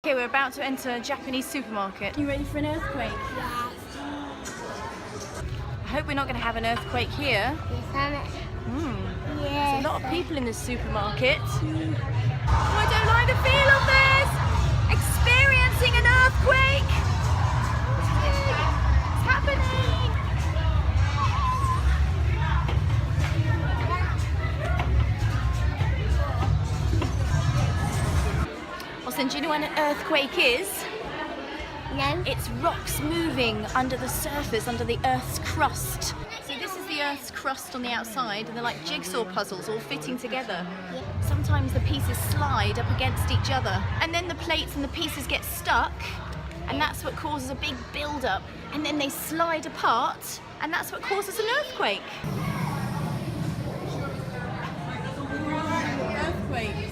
Okay, we're about to enter a Japanese supermarket. You ready for an earthquake? Yes. I hope we're not going to have an earthquake here. Yes. There's a lot of people in this supermarket. Oh, I don't like the feel of this! Experiencing an earthquake! It's happening! Austin, do you know what an earthquake is? No. It's rocks moving under the surface, under the Earth's crust. So this is the Earth's crust on the outside, and they're like jigsaw puzzles all fitting together. Sometimes the pieces slide up against each other, and then the plates and the pieces get stuck, and that's what causes a big build-up. And then they slide apart, and that's what causes an earthquake. Earthquake.